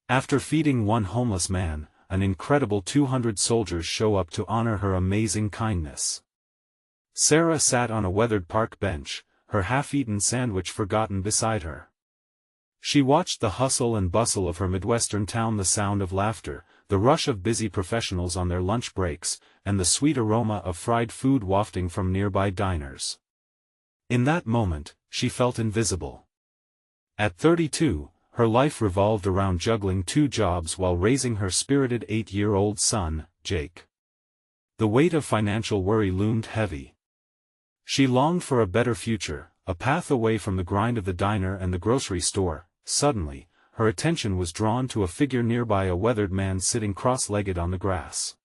After feeding one homeless man, an incredible 200 soldiers show up to honor her amazing kindness. Sarah sat on a weathered park bench, her half-eaten sandwich forgotten beside her. She watched the hustle and bustle of her Midwestern town, the sound of laughter, the rush of busy professionals on their lunch breaks, and the sweet aroma of fried food wafting from nearby diners. In that moment, she felt invisible. At 32, her life revolved around juggling 2 jobs while raising her spirited 8-year-old son, Jake. The weight of financial worry loomed heavy. She longed for a better future, a path away from the grind of the diner and the grocery store. Suddenly, her attention was drawn to a figure nearby, a weathered man sitting cross-legged on the grass.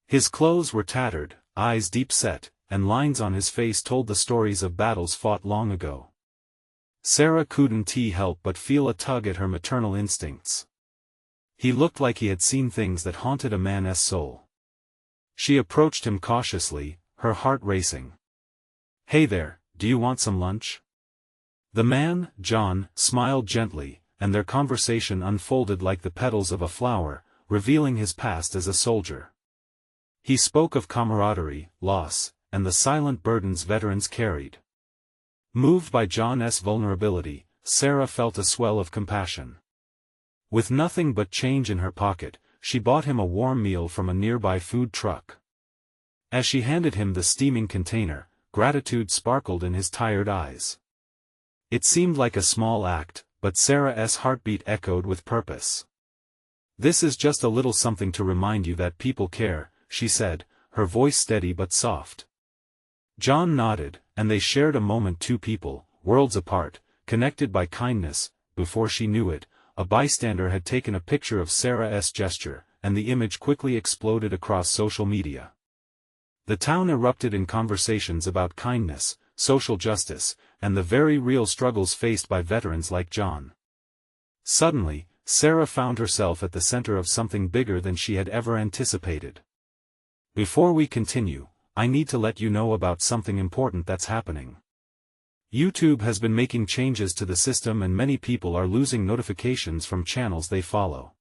His clothes were tattered, eyes deep-set, and lines on his face told the stories of battles fought long ago. Sarah couldn't help but feel a tug at her maternal instincts. He looked like he had seen things that haunted a man's soul. She approached him cautiously, her heart racing. "Hey there, do you want some lunch?" The man, John, smiled gently, and their conversation unfolded like the petals of a flower, revealing his past as a soldier. He spoke of camaraderie, loss, and the silent burdens veterans carried. Moved by John's vulnerability, Sarah felt a swell of compassion. With nothing but change in her pocket, she bought him a warm meal from a nearby food truck. As she handed him the steaming container, gratitude sparkled in his tired eyes. It seemed like a small act, but Sarah's heartbeat echoed with purpose. "This is just a little something to remind you that people care," she said, her voice steady but soft. John nodded, and they shared a moment, 2 people, worlds apart, connected by kindness. Before she knew it, a bystander had taken a picture of Sarah's gesture, and the image quickly exploded across social media. The town erupted in conversations about kindness, social justice, and the very real struggles faced by veterans like John. Suddenly, Sarah found herself at the center of something bigger than she had ever anticipated. "Before we continue, I need to let you know about something important that's happening. YouTube has been making changes to the system and many people are losing notifications from channels they follow.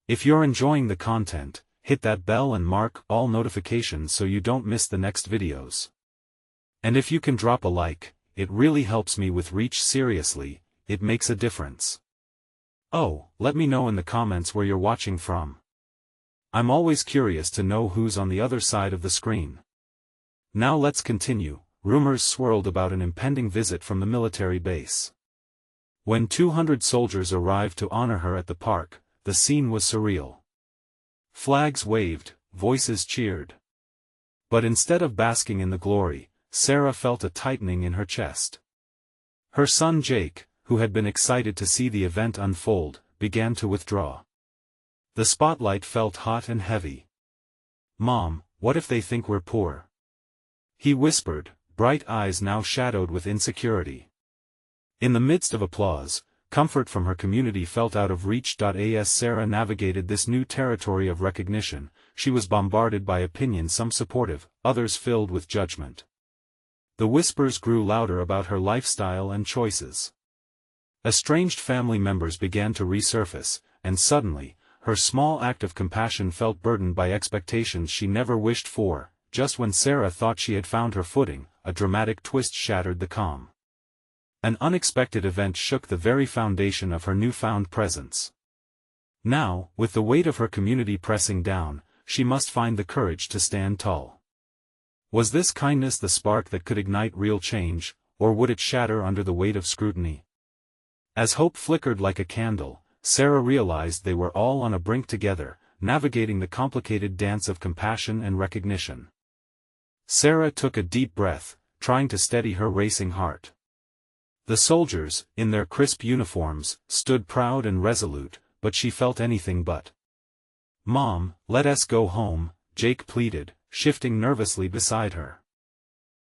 If you're enjoying the content, hit that bell and mark all notifications so you don't miss the next videos. And if you can drop a like, it really helps me with reach. Seriously, it makes a difference. Oh, let me know in the comments where you're watching from. I'm always curious to know who's on the other side of the screen." Now let's continue. Rumors swirled about an impending visit from the military base. When 200 soldiers arrived to honor her at the park, the scene was surreal. Flags waved, voices cheered. But instead of basking in the glory, Sarah felt a tightening in her chest. Her son Jake, who had been excited to see the event unfold, began to withdraw. The spotlight felt hot and heavy. "Mom, what if they think we're poor?" he whispered, bright eyes now shadowed with insecurity. In the midst of applause, comfort from her community felt out of reach. As Sarah navigated this new territory of recognition, she was bombarded by opinions, some supportive, others filled with judgment. The whispers grew louder about her lifestyle and choices. Estranged family members began to resurface, and suddenly, her small act of compassion felt burdened by expectations she never wished for. Just when Sarah thought she had found her footing, a dramatic twist shattered the calm. An unexpected event shook the very foundation of her newfound presence. Now, with the weight of her community pressing down, she must find the courage to stand tall. Was this kindness the spark that could ignite real change, or would it shatter under the weight of scrutiny? As hope flickered like a candle, Sarah realized they were all on a brink together, navigating the complicated dance of compassion and recognition. Sarah took a deep breath, trying to steady her racing heart. The soldiers, in their crisp uniforms, stood proud and resolute, but she felt anything but. "Mom, let us go home," Jake pleaded, shifting nervously beside her.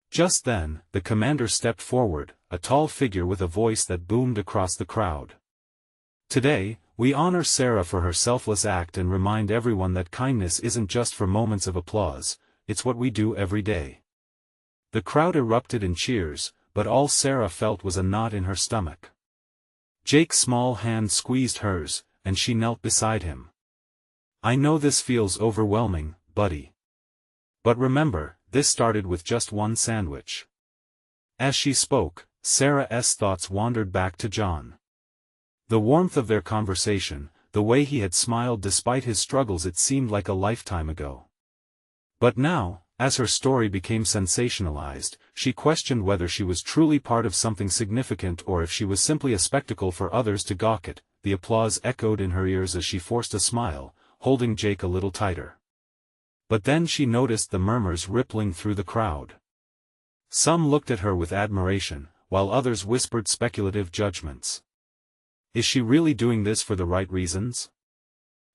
Just then, the commander stepped forward, a tall figure with a voice that boomed across the crowd. "Today, we honor Sarah for her selfless act and remind everyone that kindness isn't just for moments of applause, it's what we do every day." The crowd erupted in cheers, but all Sarah felt was a knot in her stomach. Jake's small hand squeezed hers, and she knelt beside him. "I know this feels overwhelming, buddy. But remember, this started with just one sandwich." As she spoke, Sarah's thoughts wandered back to John. The warmth of their conversation, the way he had smiled despite his struggles, it seemed like a lifetime ago. But now, as her story became sensationalized, she questioned whether she was truly part of something significant or if she was simply a spectacle for others to gawk at. The applause echoed in her ears as she forced a smile, holding Jake a little tighter. But then she noticed the murmurs rippling through the crowd. Some looked at her with admiration, while others whispered speculative judgments. Is she really doing this for the right reasons?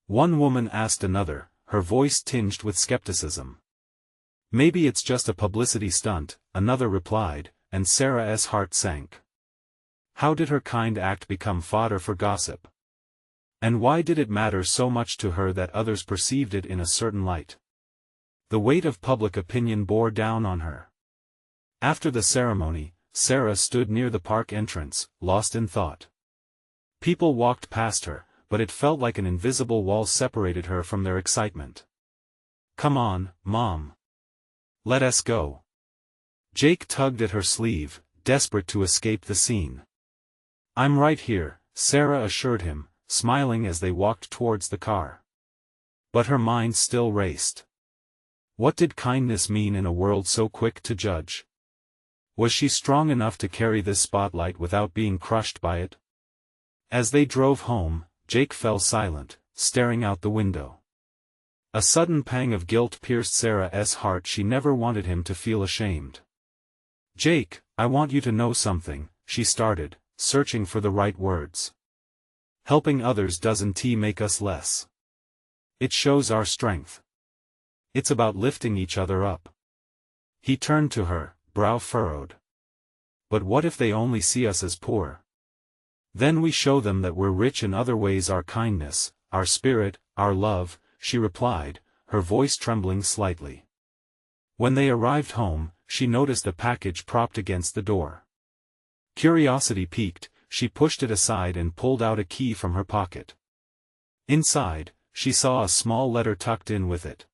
One woman asked another, her voice tinged with skepticism. Maybe it's just a publicity stunt, another replied, and Sarah's heart sank. How did her kind act become fodder for gossip? And why did it matter so much to her that others perceived it in a certain light? The weight of public opinion bore down on her. After the ceremony, Sarah stood near the park entrance, lost in thought. People walked past her, but it felt like an invisible wall separated her from their excitement. "Come on, Mom. Let us go." Jake tugged at her sleeve, desperate to escape the scene. "I'm right here," Sarah assured him, smiling as they walked towards the car. But her mind still raced. What did kindness mean in a world so quick to judge? Was she strong enough to carry this spotlight without being crushed by it? As they drove home, Jake fell silent, staring out the window. A sudden pang of guilt pierced Sarah's heart. She never wanted him to feel ashamed. "Jake, I want you to know something," she started, searching for the right words. "Helping others doesn't make us less. It shows our strength. It's about lifting each other up." He turned to her, brow furrowed. "But what if they only see us as poor? Then we show them that we're rich in other ways, our kindness, our spirit, our love," she replied, her voice trembling slightly. When they arrived home, she noticed a package propped against the door. Curiosity piqued, she pushed it aside and pulled out a key from her pocket. Inside, she saw a small letter tucked in with it.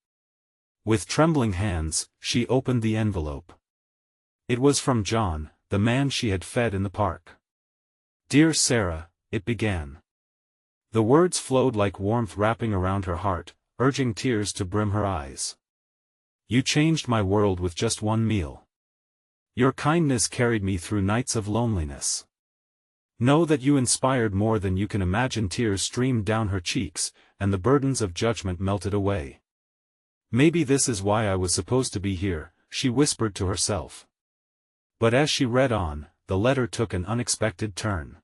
With trembling hands, she opened the envelope. It was from John, the man she had fed in the park. "Dear Sarah," it began. The words flowed like warmth wrapping around her heart, urging tears to brim her eyes. "You changed my world with just one meal. Your kindness carried me through nights of loneliness. Know that you inspired more than you can imagine." Tears streamed down her cheeks, and the burdens of judgment melted away. "Maybe this is why I was supposed to be here," she whispered to herself. But as she read on, the letter took an unexpected turn.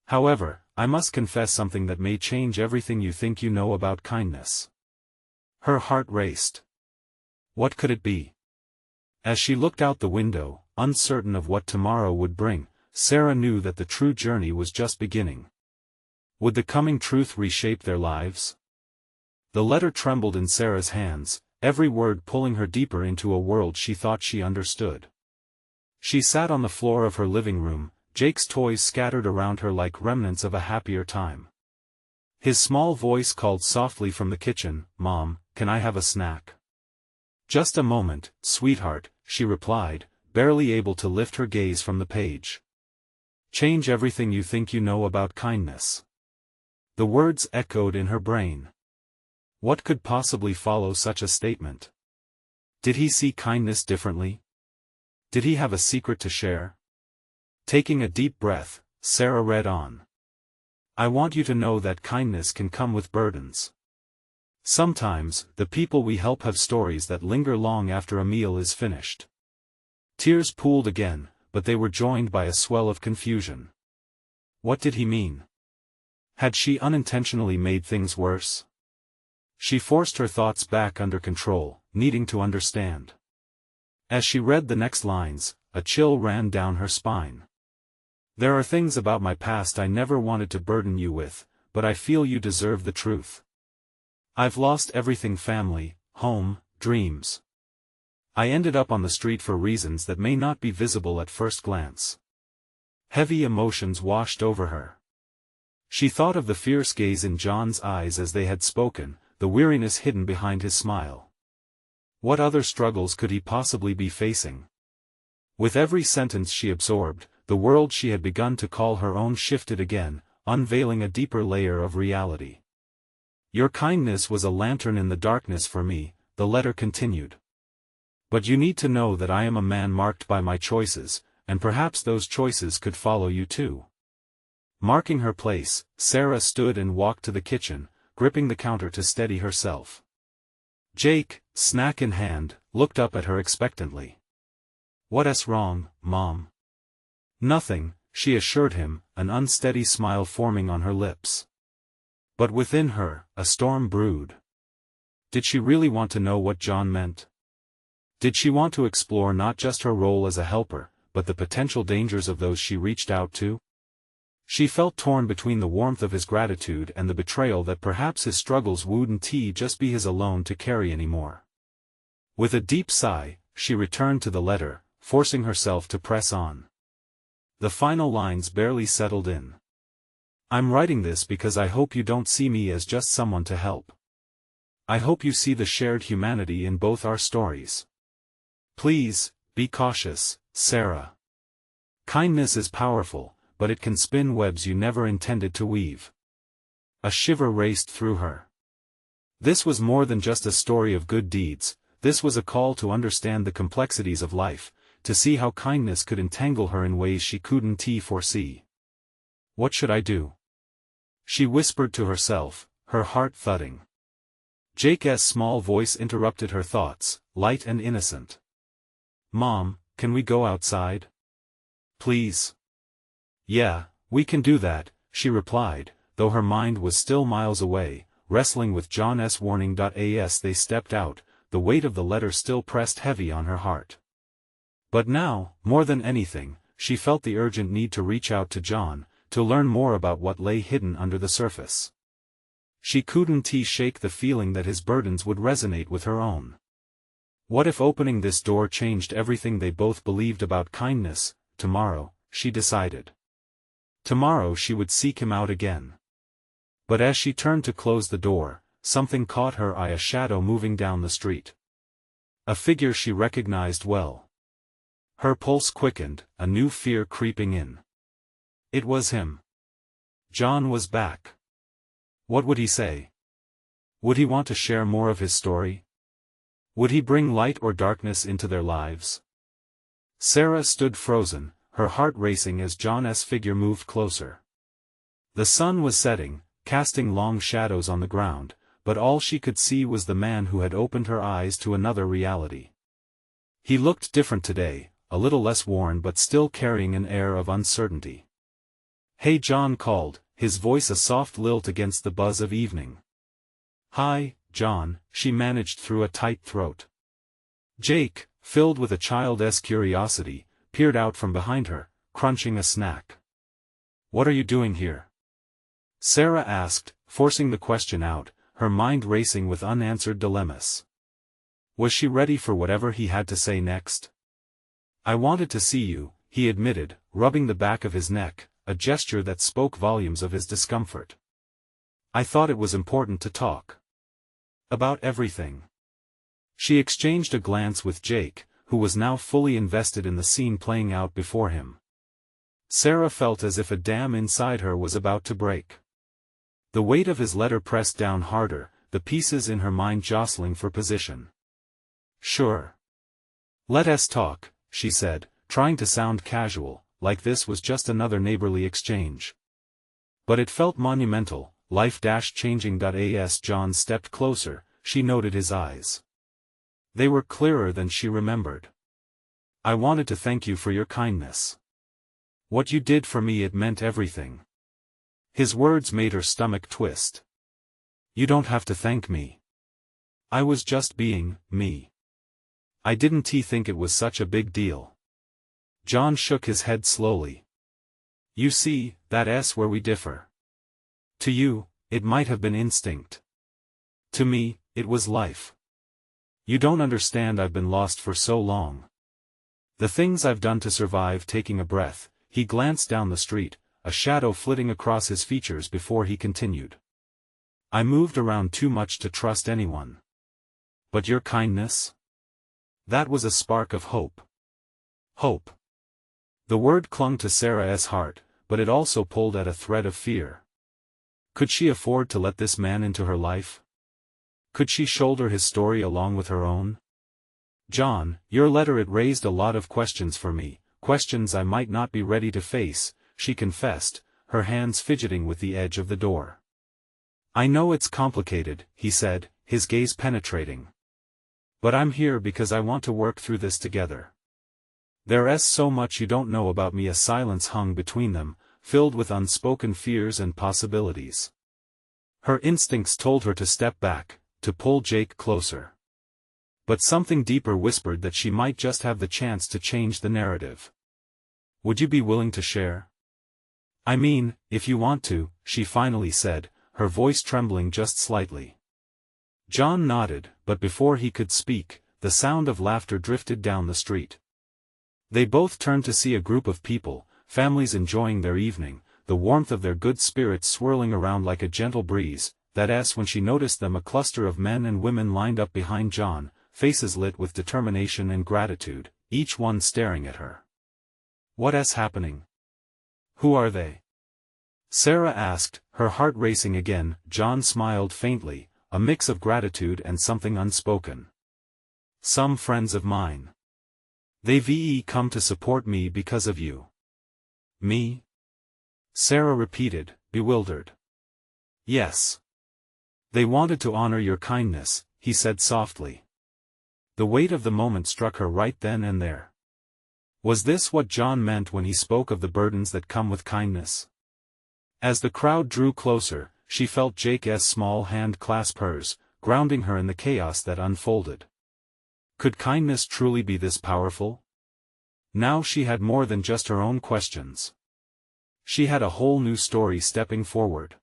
"However, I must confess something that may change everything you think you know about kindness." Her heart raced. What could it be? As she looked out the window, uncertain of what tomorrow would bring, Sarah knew that the true journey was just beginning. Would the coming truth reshape their lives? The letter trembled in Sarah's hands, every word pulling her deeper into a world she thought she understood. She sat on the floor of her living room, Jake's toys scattered around her like remnants of a happier time. His small voice called softly from the kitchen, "Mom, can I have a snack?" "Just a moment, sweetheart," she replied, barely able to lift her gaze from the page. "Change everything you think you know about kindness." The words echoed in her brain. What could possibly follow such a statement? Did he see kindness differently? Did he have a secret to share? Taking a deep breath, Sarah read on. "I want you to know that kindness can come with burdens. Sometimes, the people we help have stories that linger long after a meal is finished." Tears pooled again, but they were joined by a swell of confusion. What did he mean? Had she unintentionally made things worse? She forced her thoughts back under control, needing to understand. As she read the next lines, a chill ran down her spine. "There are things about my past I never wanted to burden you with, but I feel you deserve the truth. I've lost everything: family, home, dreams. I ended up on the street for reasons that may not be visible at first glance." Heavy emotions washed over her. She thought of the fierce gaze in John's eyes as they had spoken, the weariness hidden behind his smile. What other struggles could he possibly be facing? With every sentence she absorbed, the world she had begun to call her own shifted again, unveiling a deeper layer of reality. Your kindness was a lantern in the darkness for me, the letter continued. But you need to know that I am a man marked by my choices, and perhaps those choices could follow you too. Marking her place, Sarah stood and walked to the kitchen, gripping the counter to steady herself. Jake, snack in hand, looked up at her expectantly. "What's wrong, Mom?" "Nothing," she assured him, an unsteady smile forming on her lips. But within her, a storm brewed. Did she really want to know what John meant? Did she want to explore not just her role as a helper, but the potential dangers of those she reached out to? She felt torn between the warmth of his gratitude and the betrayal that perhaps his struggles wouldn't just be his alone to carry anymore. With a deep sigh, she returned to the letter, forcing herself to press on. The final lines barely settled in. "I'm writing this because I hope you don't see me as just someone to help. I hope you see the shared humanity in both our stories. Please, be cautious, Sarah. Kindness is powerful, but it can spin webs you never intended to weave." A shiver raced through her. This was more than just a story of good deeds, this was a call to understand the complexities of life, to see how kindness could entangle her in ways she couldn't foresee. "What should I do?" she whispered to herself, her heart thudding. Jake's small voice interrupted her thoughts, light and innocent. "Mom, can we go outside? Please?" "Yeah, we can do that," she replied, though her mind was still miles away, wrestling with John's warning. As they stepped out, the weight of the letter still pressed heavy on her heart. But now, more than anything, she felt the urgent need to reach out to John, to learn more about what lay hidden under the surface. She couldn't shake the feeling that his burdens would resonate with her own. What if opening this door changed everything they both believed about kindness? Tomorrow, she decided. Tomorrow she would seek him out again. But as she turned to close the door, something caught her eye, a shadow moving down the street. A figure she recognized well. Her pulse quickened, a new fear creeping in. It was him. John was back. What would he say? Would he want to share more of his story? Would he bring light or darkness into their lives? Sarah stood frozen, her heart racing as John's figure moved closer. The sun was setting, casting long shadows on the ground, but all she could see was the man who had opened her eyes to another reality. He looked different today, a little less worn but still carrying an air of uncertainty. "Hey," John called, his voice a soft lilt against the buzz of evening. "Hi, John," she managed through a tight throat. Jake, filled with a child's curiosity, peered out from behind her, crunching a snack. "What are you doing here?" Sarah asked, forcing the question out, her mind racing with unanswered dilemmas. Was she ready for whatever he had to say next? "I wanted to see you," he admitted, rubbing the back of his neck, a gesture that spoke volumes of his discomfort. "I thought it was important to talk. About everything." She exchanged a glance with Jake, who was now fully invested in the scene playing out before him. Sarah felt as if a dam inside her was about to break. The weight of his letter pressed down harder, the pieces in her mind jostling for position. "Sure. Let's talk," she said, trying to sound casual, like this was just another neighborly exchange. But it felt monumental, life-changing. As John stepped closer, she noted his eyes. They were clearer than she remembered. "I wanted to thank you for your kindness. What you did for me, it meant everything." His words made her stomach twist. "You don't have to thank me. I was just being me. I didn't think it was such a big deal." John shook his head slowly. "You see, that's where we differ. To you, it might have been instinct. To me, it was life. You don't understand, I've been lost for so long. The things I've done to survive." Taking a breath, he glanced down the street, a shadow flitting across his features before he continued. I moved around too much to trust anyone. But your kindness? That was a spark of hope. Hope. The word clung to Sarah's heart, but it also pulled at a thread of fear. Could she afford to let this man into her life? Could she shoulder his story along with her own? John, your letter, it raised a lot of questions for me, questions I might not be ready to face, she confessed, her hands fidgeting with the edge of the door. I know it's complicated, he said, his gaze penetrating. But I'm here because I want to work through this together. There's so much you don't know about me. A silence hung between them, filled with unspoken fears and possibilities. Her instincts told her to step back, to pull Jake closer. But something deeper whispered that she might just have the chance to change the narrative. Would you be willing to share? I mean, if you want to, she finally said, her voice trembling just slightly. John nodded, but before he could speak, the sound of laughter drifted down the street. They both turned to see a group of people, families enjoying their evening, the warmth of their good spirits swirling around like a gentle breeze. That's when she noticed them, a cluster of men and women lined up behind John, faces lit with determination and gratitude, each one staring at her. What's happening? Who are they? Sarah asked, her heart racing again. John smiled faintly, a mix of gratitude and something unspoken. Some friends of mine. They've come to support me because of you. Me? Sarah repeated, bewildered. Yes. They wanted to honor your kindness, he said softly. The weight of the moment struck her right then and there. Was this what John meant when he spoke of the burdens that come with kindness? As the crowd drew closer, she felt Jake's small hand clasp hers, grounding her in the chaos that unfolded. Could kindness truly be this powerful? Now she had more than just her own questions. She had a whole new story stepping forward.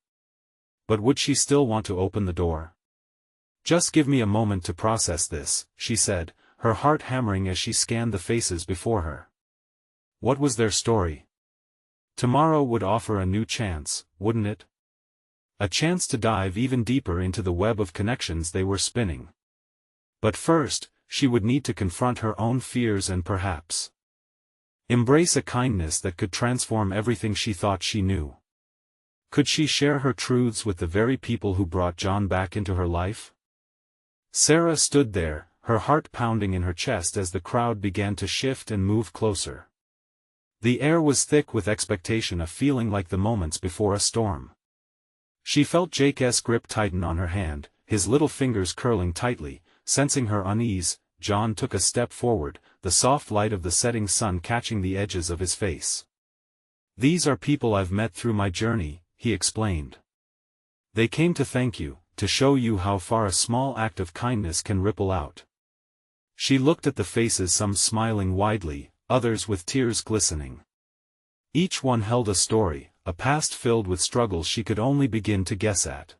But would she still want to open the door? Just give me a moment to process this, she said, her heart hammering as she scanned the faces before her. What was their story? Tomorrow would offer a new chance, wouldn't it? A chance to dive even deeper into the web of connections they were spinning. But first, she would need to confront her own fears and perhaps embrace a kindness that could transform everything she thought she knew. Could she share her truths with the very people who brought John back into her life? Sarah stood there, her heart pounding in her chest as the crowd began to shift and move closer. The air was thick with expectation, a feeling like the moments before a storm. She felt Jake's grip tighten on her hand, his little fingers curling tightly. Sensing her unease, John took a step forward, the soft light of the setting sun catching the edges of his face. These are people I've met through my journey, he explained. They came to thank you, to show you how far a small act of kindness can ripple out. She looked at the faces, some smiling widely, others with tears glistening. Each one held a story, a past filled with struggles she could only begin to guess at.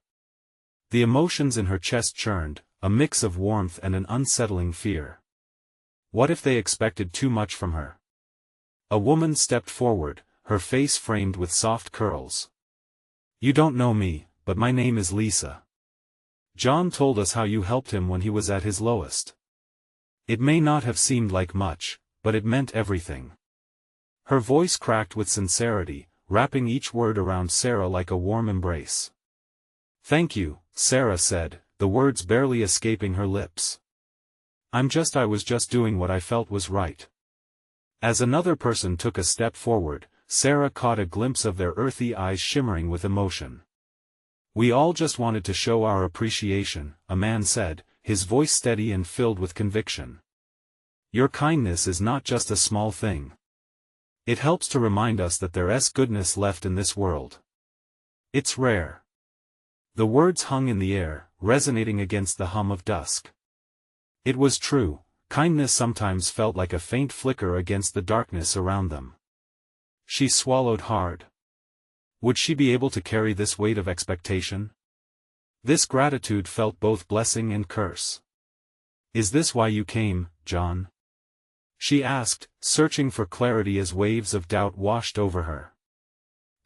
The emotions in her chest churned, a mix of warmth and an unsettling fear. What if they expected too much from her? A woman stepped forward, her face framed with soft curls. You don't know me, but my name is Lisa. John told us how you helped him when he was at his lowest. It may not have seemed like much, but it meant everything. Her voice cracked with sincerity, wrapping each word around Sarah like a warm embrace. Thank you, Sarah said, the words barely escaping her lips. I was just doing what I felt was right. As another person took a step forward, Sarah caught a glimpse of their earthy eyes shimmering with emotion. We all just wanted to show our appreciation, a man said, his voice steady and filled with conviction. Your kindness is not just a small thing. It helps to remind us that there's goodness left in this world. It's rare. The words hung in the air, resonating against the hum of dusk. It was true, kindness sometimes felt like a faint flicker against the darkness around them. She swallowed hard. Would she be able to carry this weight of expectation? This gratitude felt both blessing and curse. Is this why you came, John? She asked, searching for clarity as waves of doubt washed over her.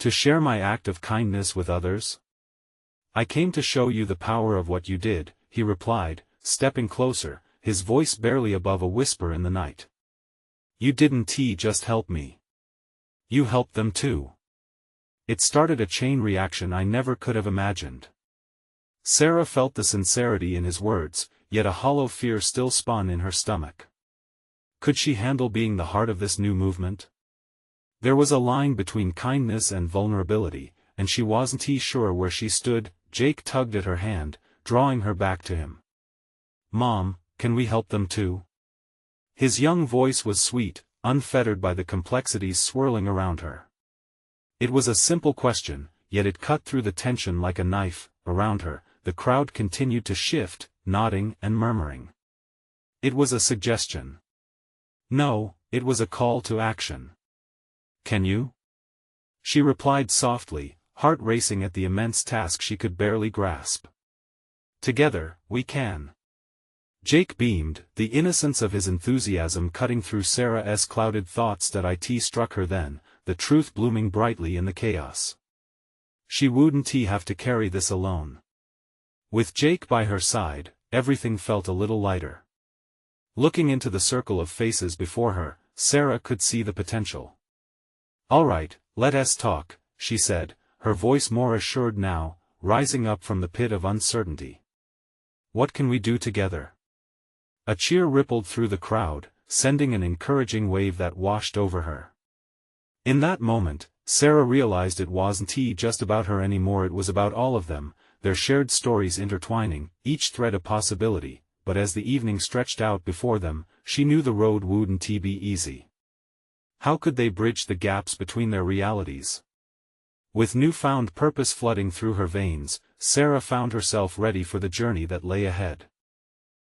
To share my act of kindness with others? I came to show you the power of what you did, he replied, stepping closer, his voice barely above a whisper in the night. You didn't just help me. You helped them too. It started a chain reaction I never could have imagined. Sarah felt the sincerity in his words, yet a hollow fear still spun in her stomach. Could she handle being the heart of this new movement? There was a line between kindness and vulnerability, and she wasn't sure where she stood. Jake tugged at her hand, drawing her back to him. Mom, can we help them too? His young voice was sweet, unfettered by the complexities swirling around her. It was a simple question, yet it cut through the tension like a knife. Around her, the crowd continued to shift, nodding and murmuring. It was a suggestion. No, it was a call to action. Can you? She replied softly, heart racing at the immense task she could barely grasp. Together, we can. Jake beamed, the innocence of his enthusiasm cutting through Sarah's clouded thoughts. That it struck her then, the truth blooming brightly in the chaos. She wouldn't have to carry this alone. With Jake by her side, everything felt a little lighter. Looking into the circle of faces before her, Sarah could see the potential. All right, let us talk, she said, her voice more assured now, rising up from the pit of uncertainty. What can we do together? A cheer rippled through the crowd, sending an encouraging wave that washed over her. In that moment, Sarah realized it wasn't just about her anymore. It was about all of them, their shared stories intertwining, each thread a possibility. But as the evening stretched out before them, she knew the road wouldn't be easy. How could they bridge the gaps between their realities? With newfound purpose flooding through her veins, Sarah found herself ready for the journey that lay ahead.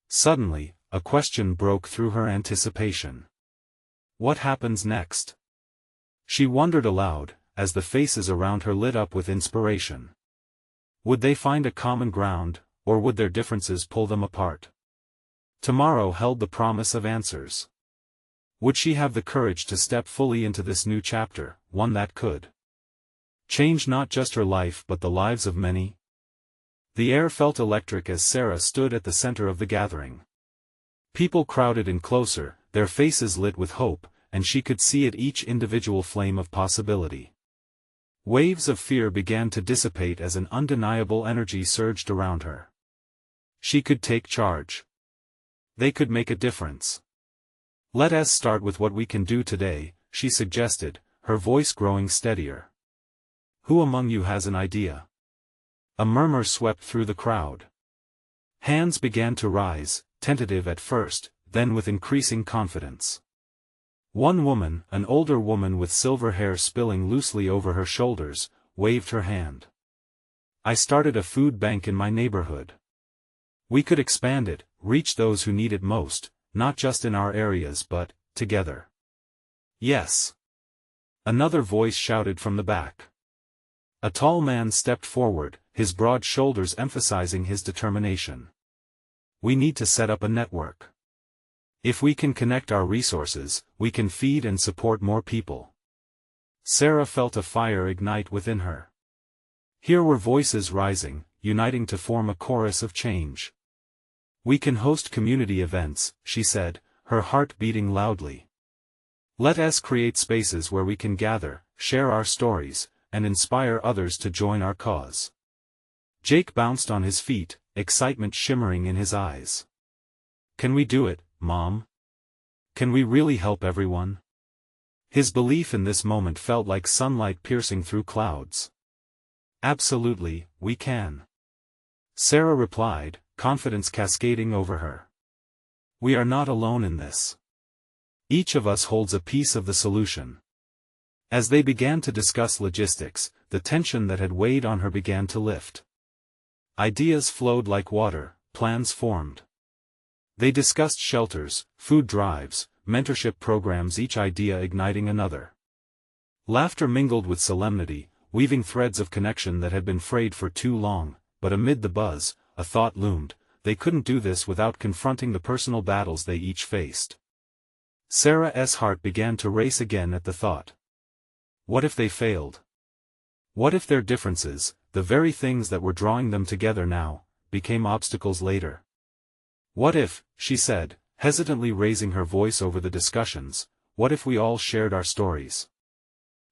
Suddenly, a question broke through her anticipation. What happens next? She wondered aloud, as the faces around her lit up with inspiration. Would they find a common ground, or would their differences pull them apart? Tomorrow held the promise of answers. Would she have the courage to step fully into this new chapter, one that could change not just her life but the lives of many? The air felt electric as Sarah stood at the center of the gathering. People crowded in closer, their faces lit with hope, and she could see at each individual flame of possibility. Waves of fear began to dissipate as an undeniable energy surged around her. She could take charge. They could make a difference. Let us start with what we can do today, she suggested, her voice growing steadier. Who among you has an idea? A murmur swept through the crowd. Hands began to rise, tentative at first, then with increasing confidence. One woman, an older woman with silver hair spilling loosely over her shoulders, waved her hand. I started a food bank in my neighborhood. We could expand it, reach those who need it most, not just in our areas but, together. Yes. Another voice shouted from the back. A tall man stepped forward, his broad shoulders emphasizing his determination. We need to set up a network. If we can connect our resources, we can feed and support more people. Sarah felt a fire ignite within her. Here were voices rising, uniting to form a chorus of change. We can host community events, she said, her heart beating loudly. Let us create spaces where we can gather, share our stories, and inspire others to join our cause. Jake bounced on his feet, excitement shimmering in his eyes. Can we do it, Mom? Can we really help everyone? His belief in this moment felt like sunlight piercing through clouds. Absolutely, we can. Sarah replied, confidence cascading over her. We are not alone in this. Each of us holds a piece of the solution. As they began to discuss logistics, the tension that had weighed on her began to lift. Ideas flowed like water, plans formed. They discussed shelters, food drives, mentorship programs, each idea igniting another. Laughter mingled with solemnity, weaving threads of connection that had been frayed for too long, but amid the buzz, a thought loomed: they couldn't do this without confronting the personal battles they each faced. Sarah's heart began to race again at the thought. What if they failed? What if their differences, the very things that were drawing them together now, became obstacles later? What if, she said, hesitantly raising her voice over the discussions, what if we all shared our stories?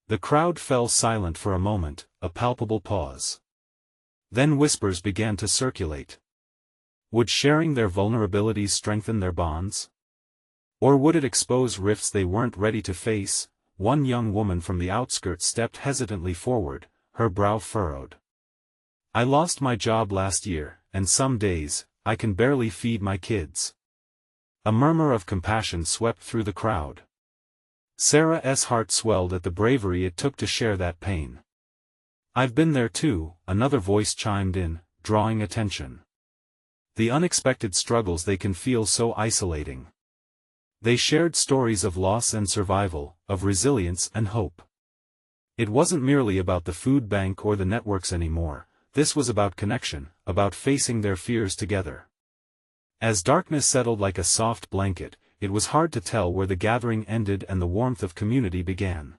The crowd fell silent for a moment, a palpable pause. Then whispers began to circulate. Would sharing their vulnerabilities strengthen their bonds? Or would it expose rifts they weren't ready to face? One young woman from the outskirts stepped hesitantly forward, her brow furrowed. I lost my job last year, and some days, I can barely feed my kids. A murmur of compassion swept through the crowd. Sarah's heart swelled at the bravery it took to share that pain. I've been there too, another voice chimed in, drawing attention. The unexpected struggles they can feel so isolating. They shared stories of loss and survival, of resilience and hope. It wasn't merely about the food bank or the networks anymore, this was about connection, about facing their fears together. As darkness settled like a soft blanket, it was hard to tell where the gathering ended and the warmth of community began.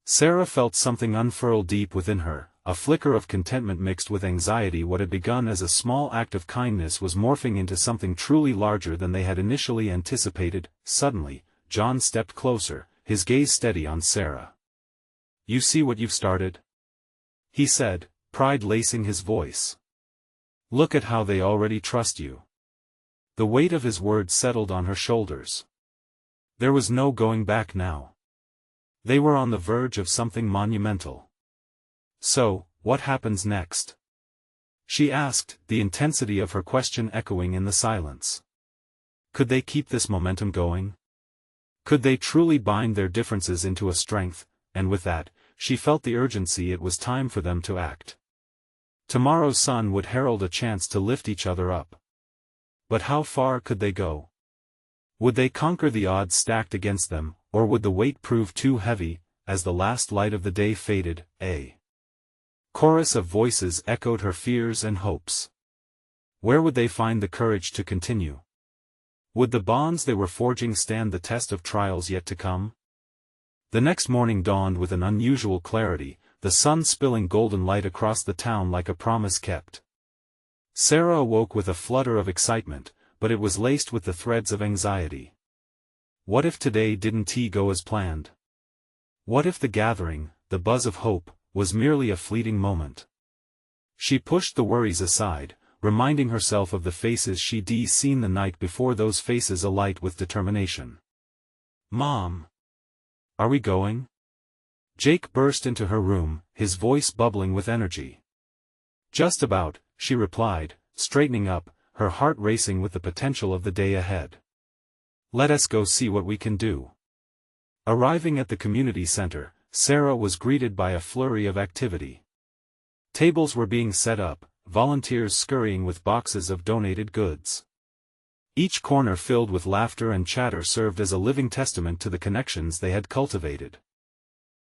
Sarah felt something unfurl deep within her, a flicker of contentment mixed with anxiety. What had begun as a small act of kindness was morphing into something truly larger than they had initially anticipated. Suddenly, John stepped closer, his gaze steady on Sarah. You see what you've started? He said, pride lacing his voice. Look at how they already trust you. The weight of his words settled on her shoulders. There was no going back now. They were on the verge of something monumental. So, what happens next? She asked, the intensity of her question echoing in the silence. Could they keep this momentum going? Could they truly bind their differences into a strength? And with that, she felt the urgency. It was time for them to act. Tomorrow's sun would herald a chance to lift each other up. But how far could they go? Would they conquer the odds stacked against them, or would the weight prove too heavy? As the last light of the day faded, a chorus of voices echoed her fears and hopes. Where would they find the courage to continue? Would the bonds they were forging stand the test of trials yet to come? The next morning dawned with an unusual clarity, the sun spilling golden light across the town like a promise kept. Sarah awoke with a flutter of excitement, but it was laced with the threads of anxiety. What if today didn't go as planned? What if the gathering, the buzz of hope, was merely a fleeting moment? She pushed the worries aside, reminding herself of the faces she'd seen the night before, those faces alight with determination. Mom! Are we going? Jake burst into her room, his voice bubbling with energy. Just about, she replied, straightening up, her heart racing with the potential of the day ahead. Let us go see what we can do. Arriving at the community center, Sarah was greeted by a flurry of activity. Tables were being set up, volunteers scurrying with boxes of donated goods. Each corner filled with laughter and chatter served as a living testament to the connections they had cultivated.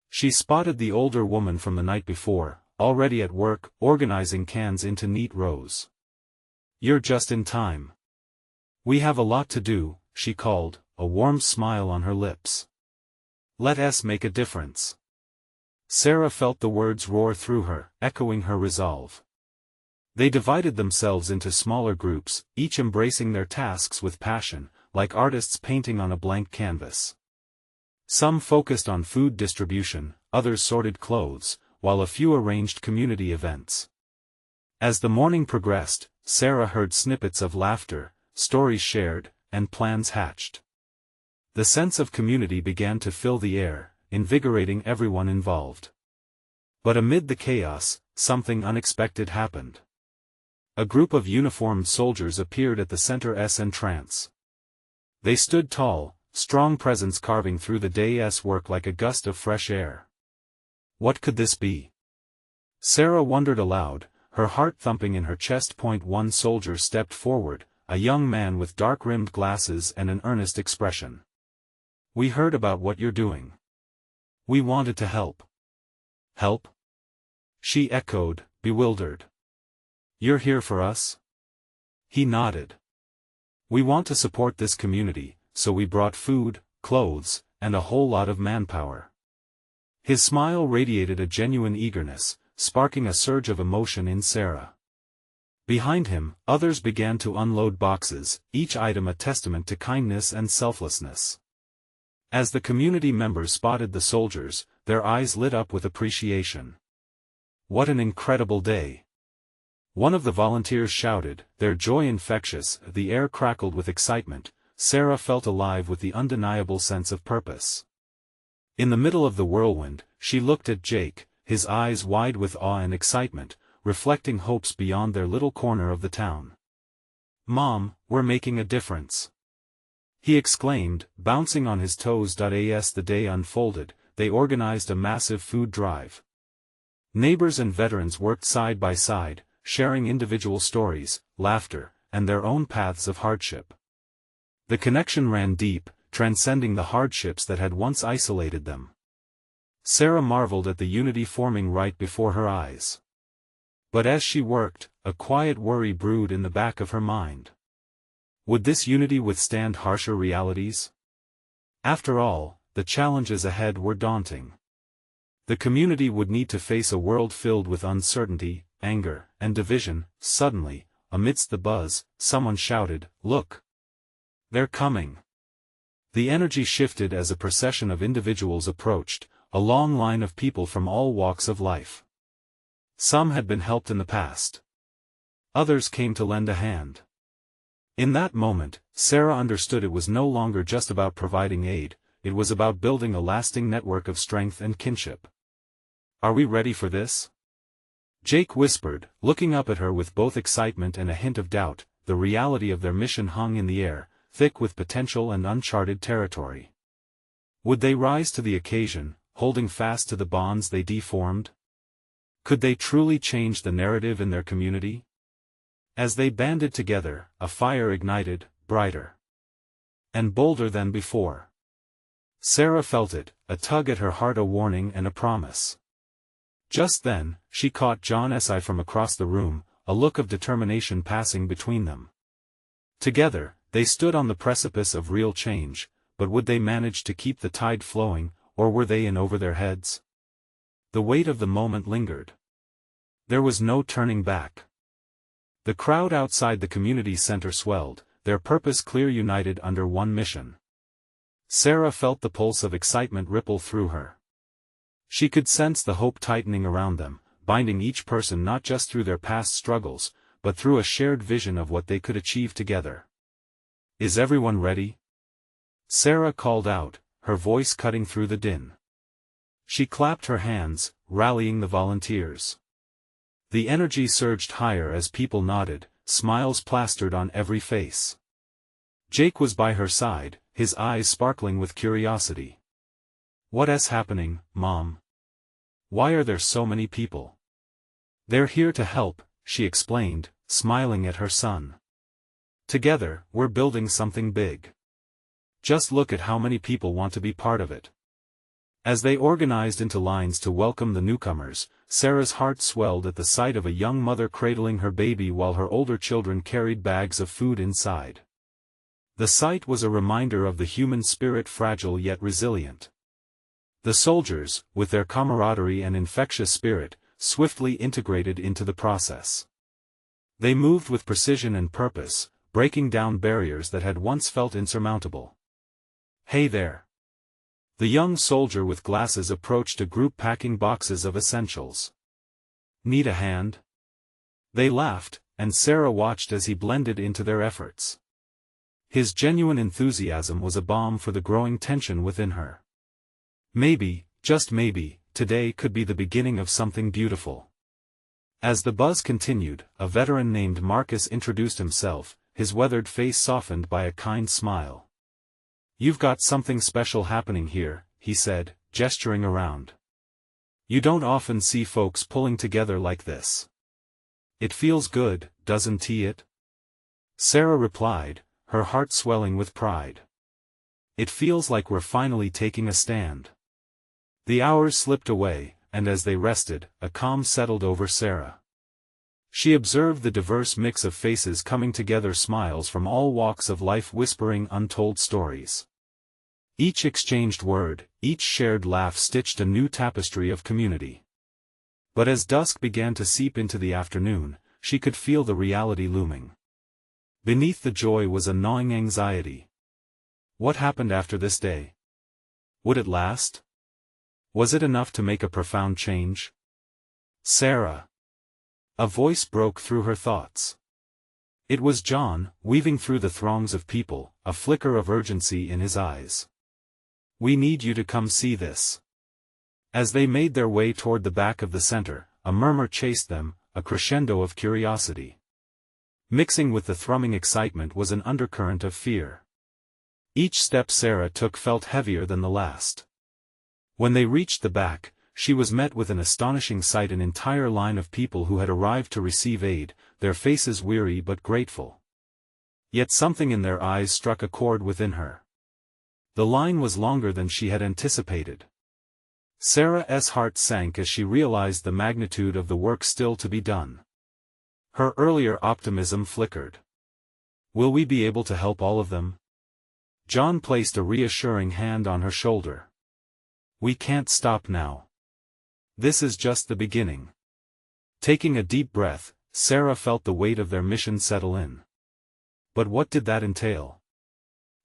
She spotted the older woman from the night before, already at work, organizing cans into neat rows. You're just in time. We have a lot to do, she called, a warm smile on her lips. Let us make a difference. Sarah felt the words roar through her, echoing her resolve. They divided themselves into smaller groups, each embracing their tasks with passion, like artists painting on a blank canvas. Some focused on food distribution, others sorted clothes, while a few arranged community events. As the morning progressed, Sarah heard snippets of laughter, stories shared, and plans hatched. The sense of community began to fill the air, invigorating everyone involved. But amid the chaos, something unexpected happened. A group of uniformed soldiers appeared at the center's entrance. They stood tall, strong presence carving through the day's work like a gust of fresh air. What could this be? Sarah wondered aloud, her heart thumping in her chest. One soldier stepped forward, a young man with dark-rimmed glasses and an earnest expression. We heard about what you're doing. We wanted to help. Help? She echoed, bewildered. You're here for us? He nodded. We want to support this community, so we brought food, clothes, and a whole lot of manpower. His smile radiated a genuine eagerness, sparking a surge of emotion in Sarah. Behind him, others began to unload boxes, each item a testament to kindness and selflessness. As the community members spotted the soldiers, their eyes lit up with appreciation. "What an incredible day!" one of the volunteers shouted, their joy infectious. The air crackled with excitement. Sarah felt alive with the undeniable sense of purpose. In the middle of the whirlwind, she looked at Jake, his eyes wide with awe and excitement, reflecting hopes beyond their little corner of the town. "Mom, we're making a difference!" he exclaimed, bouncing on his toes. As the day unfolded, they organized a massive food drive. Neighbors and veterans worked side by side, sharing individual stories, laughter, and their own paths of hardship. The connection ran deep, transcending the hardships that had once isolated them. Sarah marveled at the unity forming right before her eyes. But as she worked, a quiet worry brewed in the back of her mind. Would this unity withstand harsher realities? After all, the challenges ahead were daunting. The community would need to face a world filled with uncertainty, anger, and division. Suddenly, amidst the buzz, someone shouted, "Look! They're coming!" The energy shifted as a procession of individuals approached, a long line of people from all walks of life. Some had been helped in the past. Others came to lend a hand. In that moment, Sarah understood it was no longer just about providing aid, it was about building a lasting network of strength and kinship. "Are we ready for this?" Jake whispered, looking up at her with both excitement and a hint of doubt. The reality of their mission hung in the air, thick with potential and uncharted territory. Would they rise to the occasion, holding fast to the bonds they deformed? Could they truly change the narrative in their community? As they banded together, a fire ignited, brighter and bolder than before. Sarah felt it, a tug at her heart, a warning and a promise. Just then, she caught John's eye from across the room, a look of determination passing between them. Together, they stood on the precipice of real change, but would they manage to keep the tide flowing, or were they in over their heads? The weight of the moment lingered. There was no turning back. The crowd outside the community center swelled, their purpose clear, united under one mission. Sarah felt the pulse of excitement ripple through her. She could sense the hope tightening around them, binding each person not just through their past struggles, but through a shared vision of what they could achieve together. "Is everyone ready?" Sarah called out, her voice cutting through the din. She clapped her hands, rallying the volunteers. The energy surged higher as people nodded, smiles plastered on every face. Jake was by her side, his eyes sparkling with curiosity. "What's happening, Mom? Why are there so many people?" "They're here to help," she explained, smiling at her son. "Together, we're building something big. Just look at how many people want to be part of it." As they organized into lines to welcome the newcomers, Sarah's heart swelled at the sight of a young mother cradling her baby while her older children carried bags of food inside. The sight was a reminder of the human spirit, fragile yet resilient. The soldiers, with their camaraderie and infectious spirit, swiftly integrated into the process. They moved with precision and purpose, breaking down barriers that had once felt insurmountable. "Hey there!" The young soldier with glasses approached a group packing boxes of essentials. "Need a hand?" They laughed, and Sarah watched as he blended into their efforts. His genuine enthusiasm was a balm for the growing tension within her. Maybe, just maybe, today could be the beginning of something beautiful. As the buzz continued, a veteran named Marcus introduced himself, his weathered face softened by a kind smile. "You've got something special happening here," he said, gesturing around. "You don't often see folks pulling together like this. It feels good, doesn't it?" Sarah replied, her heart swelling with pride. "It feels like we're finally taking a stand." The hours slipped away, and as they rested, a calm settled over Sarah. She observed the diverse mix of faces coming together, smiles from all walks of life whispering untold stories. Each exchanged word, each shared laugh stitched a new tapestry of community. But as dusk began to seep into the afternoon, she could feel the reality looming. Beneath the joy was a gnawing anxiety. What happened after this day? Would it last? Was it enough to make a profound change? Sarah. A voice broke through her thoughts. It was John, weaving through the throngs of people, a flicker of urgency in his eyes. We need you to come see this. As they made their way toward the back of the center, a murmur chased them, a crescendo of curiosity. Mixing with the thrumming excitement was an undercurrent of fear. Each step Sarah took felt heavier than the last. When they reached the back, she was met with an astonishing sight: an entire line of people who had arrived to receive aid, their faces weary but grateful. Yet something in their eyes struck a chord within her. The line was longer than she had anticipated. Sarah's heart sank as she realized the magnitude of the work still to be done. Her earlier optimism flickered. Will we be able to help all of them? John placed a reassuring hand on her shoulder. We can't stop now. This is just the beginning. Taking a deep breath, Sarah felt the weight of their mission settle in. But what did that entail?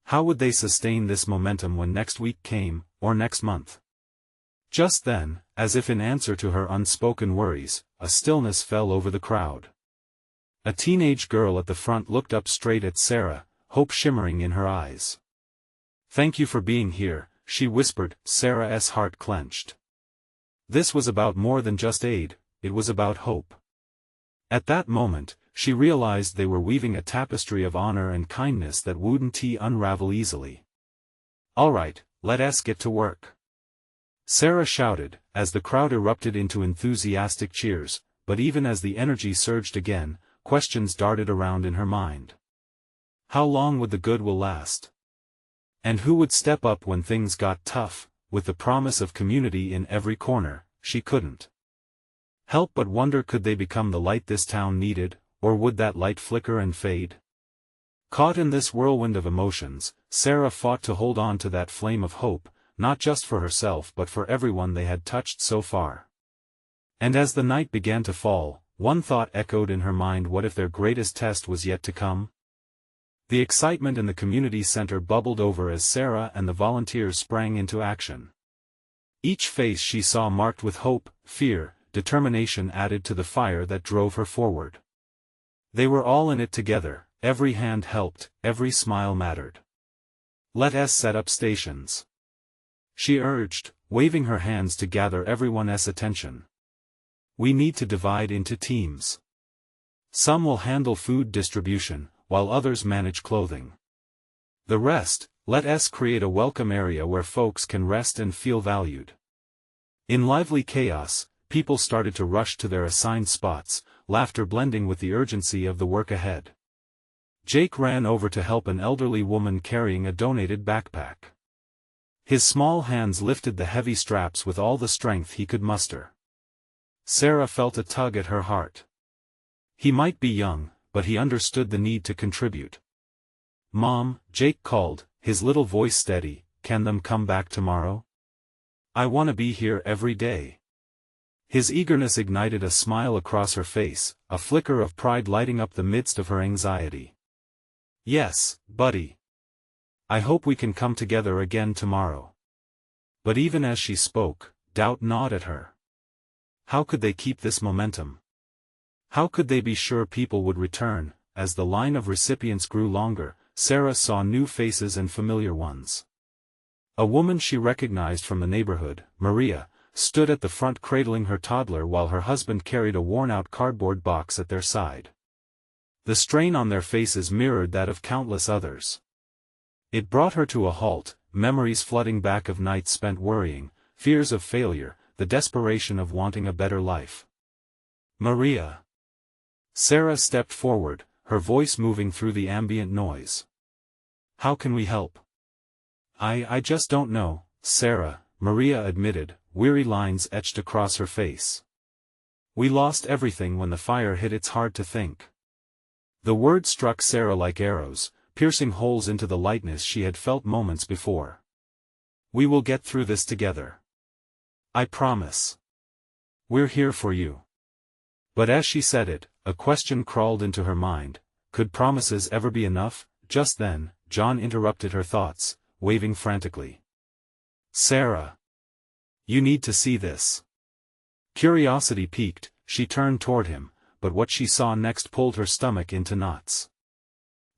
How would they sustain this momentum when next week came, or next month? Just then, as if in answer to her unspoken worries, a stillness fell over the crowd. A teenage girl at the front looked up straight at Sarah, hope shimmering in her eyes. Thank you for being here, she whispered. Sarah's heart clenched. This was about more than just aid, it was about hope. At that moment, she realized they were weaving a tapestry of honor and kindness that wouldn't unravel easily. All right, let us get to work. Sarah shouted, as the crowd erupted into enthusiastic cheers, but even as the energy surged again, questions darted around in her mind. How long would the goodwill last? And who would step up when things got tough? With the promise of community in every corner, she couldn't help but wonder, could they become the light this town needed, or would that light flicker and fade? Caught in this whirlwind of emotions, Sarah fought to hold on to that flame of hope, not just for herself but for everyone they had touched so far. And as the night began to fall, one thought echoed in her mind: what if their greatest test was yet to come? The excitement in the community center bubbled over as Sarah and the volunteers sprang into action. Each face she saw marked with hope, fear, determination added to the fire that drove her forward. They were all in it together, every hand helped, every smile mattered. Let us set up stations, she urged, waving her hands to gather everyone's attention. We need to divide into teams. Some will handle food distribution, while others manage clothing. The rest, let us create a welcome area where folks can rest and feel valued. In lively chaos, people started to rush to their assigned spots, laughter blending with the urgency of the work ahead. Jake ran over to help an elderly woman carrying a donated backpack. His small hands lifted the heavy straps with all the strength he could muster. Sarah felt a tug at her heart. He might be young, but he understood the need to contribute. Mom, Jake called, his little voice steady, can them come back tomorrow? I want to be here every day. His eagerness ignited a smile across her face, a flicker of pride lighting up the midst of her anxiety. Yes, buddy. I hope we can come together again tomorrow. But even as she spoke, doubt gnawed at her. How could they keep this momentum? How could they be sure people would return? As the line of recipients grew longer, Sarah saw new faces and familiar ones. A woman she recognized from the neighborhood, Maria, stood at the front cradling her toddler while her husband carried a worn-out cardboard box at their side. The strain on their faces mirrored that of countless others. It brought her to a halt, memories flooding back of nights spent worrying, fears of failure, the desperation of wanting a better life. Maria. Sarah stepped forward, her voice moving through the ambient noise. How can we help? I just don't know, Sarah, Maria admitted, weary lines etched across her face. We lost everything when the fire hit. It's hard to think. The words struck Sarah like arrows, piercing holes into the lightness she had felt moments before. We will get through this together. I promise. We're here for you. But as she said it, a question crawled into her mind. Could promises ever be enough? Just then, John interrupted her thoughts, waving frantically. Sarah! You need to see this. Curiosity piqued, she turned toward him, but what she saw next pulled her stomach into knots.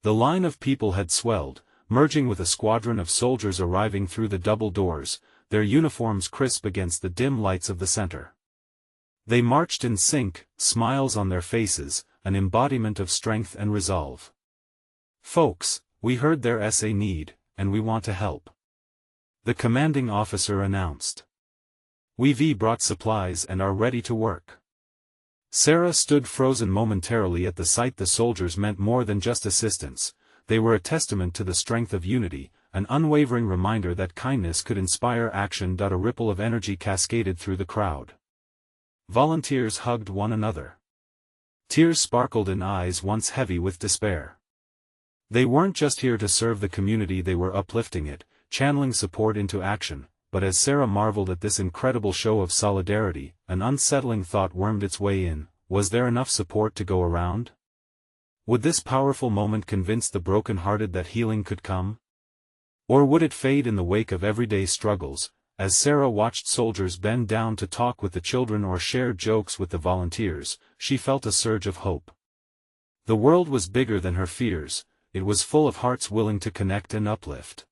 The line of people had swelled, merging with a squadron of soldiers arriving through the double doors, their uniforms crisp against the dim lights of the center. They marched in sync, smiles on their faces, an embodiment of strength and resolve. Folks, we heard their need, and we want to help. The commanding officer announced. We've brought supplies and are ready to work. Sarah stood frozen momentarily at the sight. The soldiers meant more than just assistance, they were a testament to the strength of unity, an unwavering reminder that kindness could inspire action. A ripple of energy cascaded through the crowd. Volunteers hugged one another. Tears sparkled in eyes once heavy with despair. They weren't just here to serve the community, they were uplifting it, channeling support into action. But as Sarah marveled at this incredible show of solidarity, an unsettling thought wormed its way in. Was there enough support to go around? Would this powerful moment convince the broken-hearted that healing could come? Or would it fade in the wake of everyday struggles? As Sarah watched soldiers bend down to talk with the children or share jokes with the volunteers, she felt a surge of hope. The world was bigger than her fears, it was full of hearts willing to connect and uplift.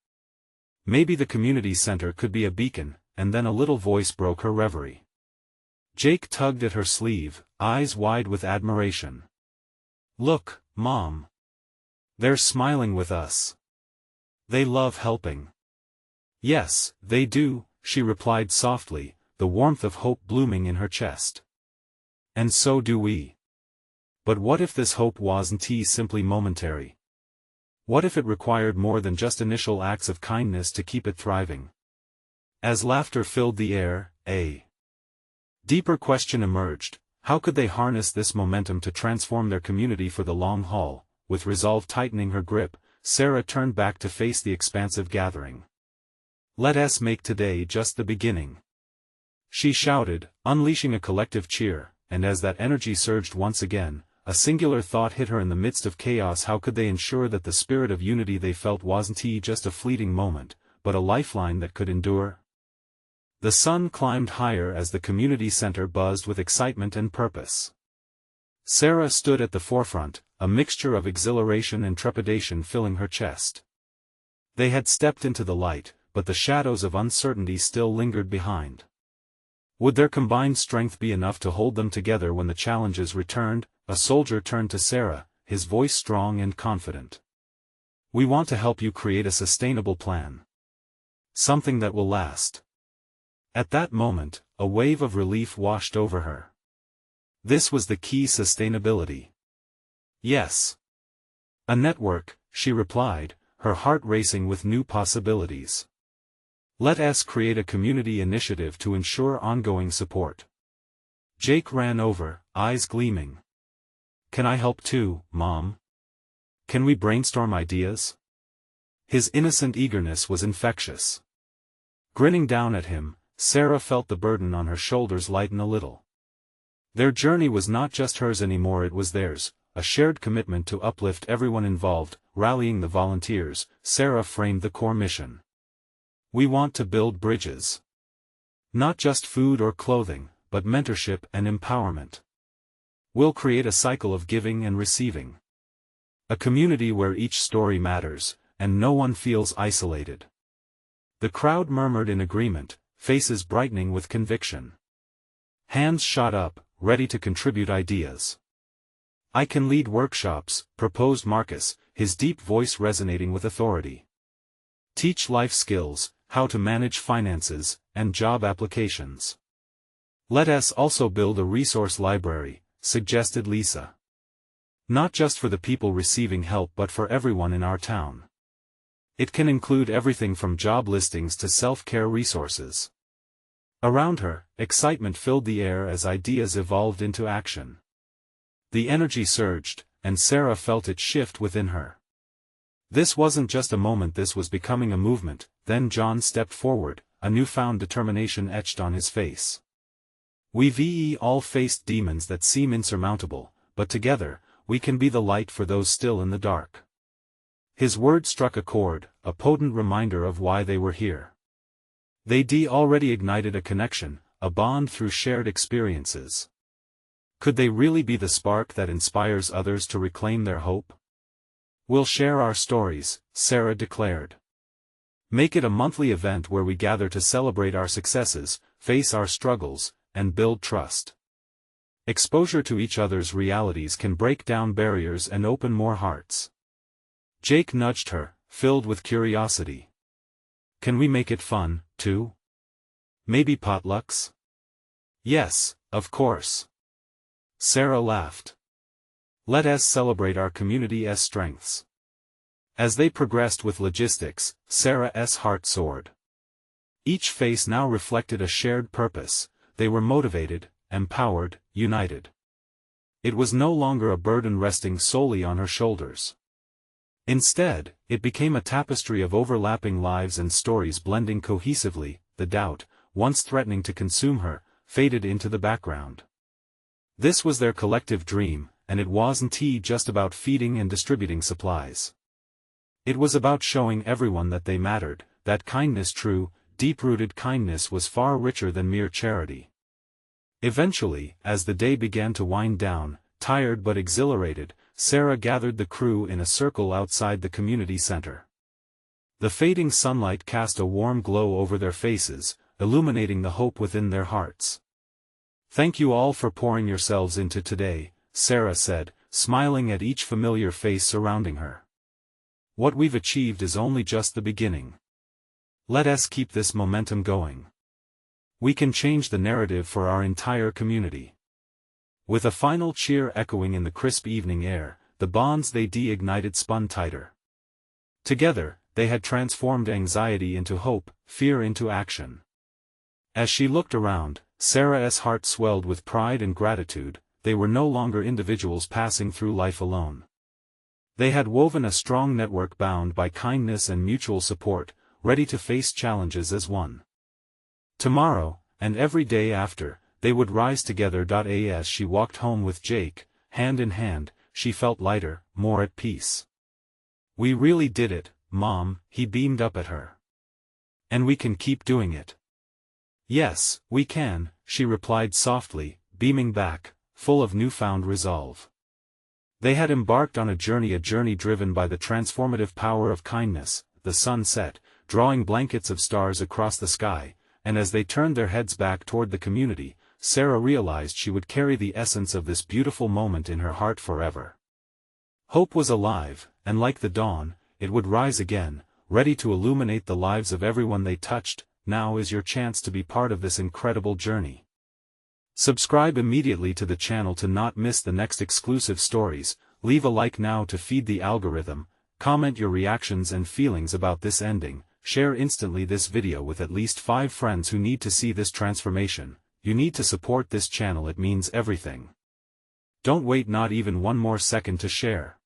Maybe the community center could be a beacon, and then a little voice broke her reverie. Jake tugged at her sleeve, eyes wide with admiration. Look, Mom. They're smiling with us. They love helping. Yes, they do, she replied softly, the warmth of hope blooming in her chest. And so do we. But what if this hope wasn't simply momentary? What if it required more than just initial acts of kindness to keep it thriving? As laughter filled the air, a deeper question emerged. How could they harness this momentum to transform their community for the long haul? With resolve tightening her grip, Sarah turned back to face the expansive gathering. Let us make today just the beginning. She shouted, unleashing a collective cheer, and as that energy surged once again, a singular thought hit her in the midst of chaos. How could they ensure that the spirit of unity they felt wasn't just a fleeting moment, but a lifeline that could endure? The sun climbed higher as the community center buzzed with excitement and purpose. Sarah stood at the forefront, a mixture of exhilaration and trepidation filling her chest. They had stepped into the light, but the shadows of uncertainty still lingered behind. Would their combined strength be enough to hold them together when the challenges returned? A soldier turned to Sarah, his voice strong and confident. We want to help you create a sustainable plan. Something that will last. At that moment, a wave of relief washed over her. This was the key: sustainability. Yes. A network, she replied, her heart racing with new possibilities. Let us create a community initiative to ensure ongoing support. Jake ran over, eyes gleaming. Can I help too, Mom? Can we brainstorm ideas? His innocent eagerness was infectious. Grinning down at him, Sarah felt the burden on her shoulders lighten a little. Their journey was not just hers anymore, it was theirs, a shared commitment to uplift everyone involved. Rallying the volunteers, Sarah framed the core mission. We want to build bridges. Not just food or clothing, but mentorship and empowerment. We'll create a cycle of giving and receiving. A community where each story matters, and no one feels isolated. The crowd murmured in agreement, faces brightening with conviction. Hands shot up, ready to contribute ideas. I can lead workshops, proposed Marcus, his deep voice resonating with authority. Teach life skills, how to manage finances, and job applications. Let us also build a resource library, suggested Lisa. Not just for the people receiving help but for everyone in our town. It can include everything from job listings to self-care resources. Around her, excitement filled the air as ideas evolved into action. The energy surged, and Sarah felt it shift within her. This wasn't just a moment, this was becoming a movement, then John stepped forward, a newfound determination etched on his face. We've all faced demons that seem insurmountable, but together, we can be the light for those still in the dark. His words struck a chord, a potent reminder of why they were here. They'd already ignited a connection, a bond through shared experiences. Could they really be the spark that inspires others to reclaim their hope? "We'll share our stories," Sarah declared. "Make it a monthly event where we gather to celebrate our successes, face our struggles, and build trust. Exposure to each other's realities can break down barriers and open more hearts." Jake nudged her, filled with curiosity. "Can we make it fun, too? Maybe potlucks?" "Yes, of course." Sarah laughed. "Let us celebrate our community's strengths." As they progressed with logistics, Sarah's heart soared. Each face now reflected a shared purpose. They were motivated, empowered, united. It was no longer a burden resting solely on her shoulders. Instead, it became a tapestry of overlapping lives and stories blending cohesively. The doubt, once threatening to consume her, faded into the background. This was their collective dream, and it wasn't just about feeding and distributing supplies. It was about showing everyone that they mattered, that kindness, true, deep-rooted kindness, was far richer than mere charity. Eventually, as the day began to wind down, tired but exhilarated, Sarah gathered the crew in a circle outside the community center. The fading sunlight cast a warm glow over their faces, illuminating the hope within their hearts. "Thank you all for pouring yourselves into today," Sarah said, smiling at each familiar face surrounding her. "What we've achieved is only just the beginning. Let us keep this momentum going. We can change the narrative for our entire community." With a final cheer echoing in the crisp evening air, the bonds they'd ignited spun tighter. Together, they had transformed anxiety into hope, fear into action. As she looked around, Sarah's heart swelled with pride and gratitude. They were no longer individuals passing through life alone. They had woven a strong network bound by kindness and mutual support, ready to face challenges as one. Tomorrow, and every day after, they would rise together. As she walked home with Jake, hand in hand, she felt lighter, more at peace. "We really did it, Mom," he beamed up at her. "And we can keep doing it." "Yes, we can," she replied softly, beaming back, full of newfound resolve. They had embarked on a journey driven by the transformative power of kindness. The sun set, drawing blankets of stars across the sky, and as they turned their heads back toward the community, Sarah realized she would carry the essence of this beautiful moment in her heart forever. Hope was alive, and like the dawn, it would rise again, ready to illuminate the lives of everyone they touched. Now is your chance to be part of this incredible journey. Subscribe immediately to the channel to not miss the next exclusive stories, leave a like now to feed the algorithm, comment your reactions and feelings about this ending, share instantly this video with at least 5 friends who need to see this transformation. You need to support this channel, it means everything. Don't wait not even one more second to share.